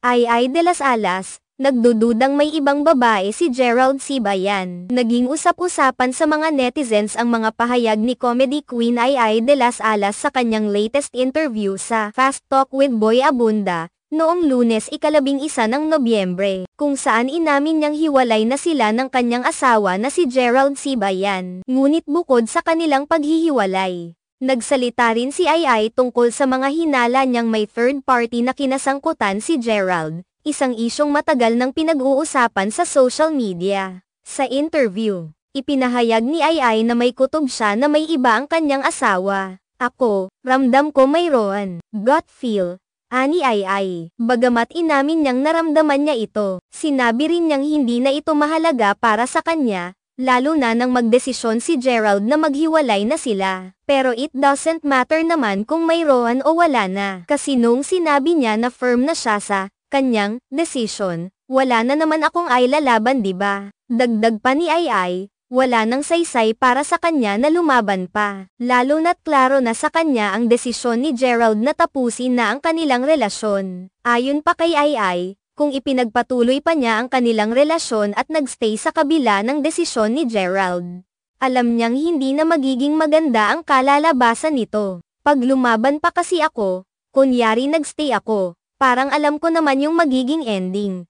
Ay de las Alas, nagdududang may ibang babae si Gerald Sibayan. Naging usap-usapan sa mga netizens ang mga pahayag ni comedy queen Ay de las Alas sa kanyang latest interview sa Fast Talk with Boy Abunda, noong Lunes 11 ng Nobyembre, kung saan inamin niyang hiwalay na sila ng kanyang asawa na si Gerald Sibayan. Ngunit bukod sa kanilang paghihiwalay, nagsalita rin si Ay tungkol sa mga hinala niyang may third party na kinasangkutan si Gerald, isang isyong matagal nang pinag-uusapan sa social media. Sa interview, ipinahayag ni Ay na may kutob siya na may iba ang kanyang asawa. Ako, ramdam ko mayroon, gut feel, ani Ay. Bagamat inamin niyang naramdaman niya ito, sinabi rin niyang hindi na ito mahalaga para sa kanya, lalo na nang magdesisyon si Gerald na maghiwalay na sila. Pero it doesn't matter naman kung mayroon o wala na. Kasi nung sinabi niya na firm na siya sa kanyang decision, wala na naman akong lalaban, diba? Dagdag pa ni Ay, wala nang saysay para sa kanya na lumaban pa. Lalo na't klaro na sa kanya ang desisyon ni Gerald na tapusin na ang kanilang relasyon. Ayon pa kay Ay, kung ipinagpatuloy pa niya ang kanilang relasyon at nagstay sa kabila ng desisyon ni Gerald, alam niyang hindi na magiging maganda ang kalalabasan nito. Pag lumaban pa kasi ako, kunyari nagstay ako, parang alam ko naman yung magiging ending,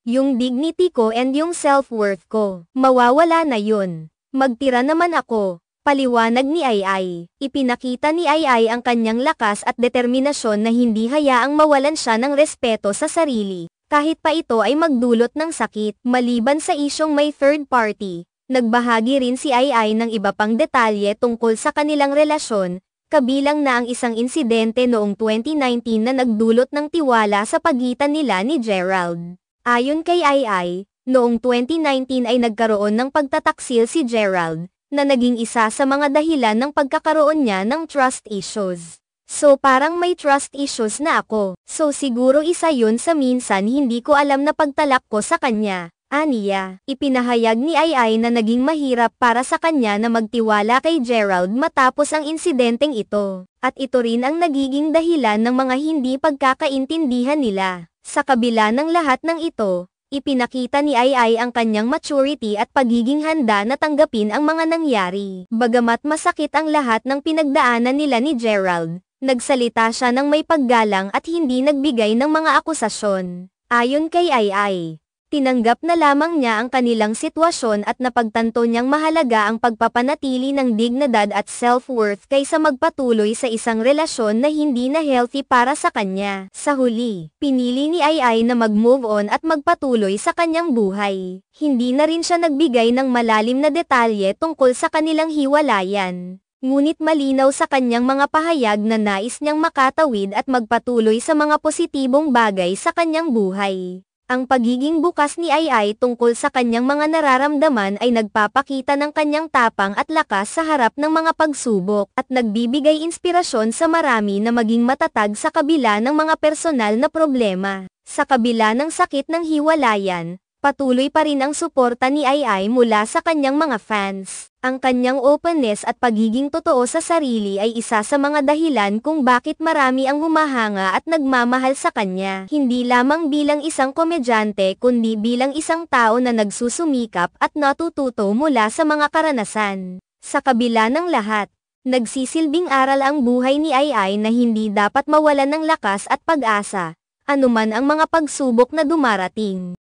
yung dignity ko and yung self-worth ko, mawawala na yun. Magtira naman ako, paliwanag ni Ay. Ipinakita ni Ay ang kanyang lakas at determinasyon na hindi hayaang mawalan siya ng respeto sa sarili, kahit pa ito ay magdulot ng sakit. Maliban sa isyong may third party, nagbahagi rin si Ay ng iba pang detalye tungkol sa kanilang relasyon, kabilang na ang isang insidente noong 2019 na nagdulot ng tiwala sa pagitan nila ni Gerald. Ayon kay Ay, noong 2019 ay nagkaroon ng pagtataksil si Gerald, na naging isa sa mga dahilan ng pagkakaroon niya ng trust issues. So parang may trust issues na ako. So siguro isa yun sa minsan hindi ko alam na pagtalak ko sa kanya. Aniya, ipinahayag ni Ay na naging mahirap para sa kanya na magtiwala kay Gerald matapos ang insidenteng ito. At ito rin ang nagiging dahilan ng mga hindi pagkakaintindihan nila. Sa kabila ng lahat ng ito, ipinakita ni Ay ang kanyang maturity at pagiging handa na tanggapin ang mga nangyari. Bagamat masakit ang lahat ng pinagdaanan nila ni Gerald, nagsalita siya ng may paggalang at hindi nagbigay ng mga akusasyon. Ayon kay Ay, tinanggap na lamang niya ang kanilang sitwasyon at napagtanto niyang mahalaga ang pagpapanatili ng dignidad at self-worth kaysa magpatuloy sa isang relasyon na hindi na healthy para sa kanya. Sa huli, pinili ni Ay na mag-move on at magpatuloy sa kanyang buhay. Hindi na rin siya nagbigay ng malalim na detalye tungkol sa kanilang hiwalayan. Ngunit malinaw sa kanyang mga pahayag na nais niyang makatawid at magpatuloy sa mga positibong bagay sa kanyang buhay. Ang pagiging bukas ni Ay tungkol sa kanyang mga nararamdaman ay nagpapakita ng kanyang tapang at lakas sa harap ng mga pagsubok at nagbibigay inspirasyon sa marami na maging matatag sa kabila ng mga personal na problema. Sa kabila ng sakit ng hiwalayan, patuloy pa rin ang suporta ni Ay mula sa kanyang mga fans. Ang kanyang openness at pagiging totoo sa sarili ay isa sa mga dahilan kung bakit marami ang humahanga at nagmamahal sa kanya. Hindi lamang bilang isang komedyante kundi bilang isang tao na nagsusumikap at natututo mula sa mga karanasan. Sa kabila ng lahat, nagsisilbing aral ang buhay ni Ay na hindi dapat mawalan ng lakas at pag-asa, anuman ang mga pagsubok na dumarating.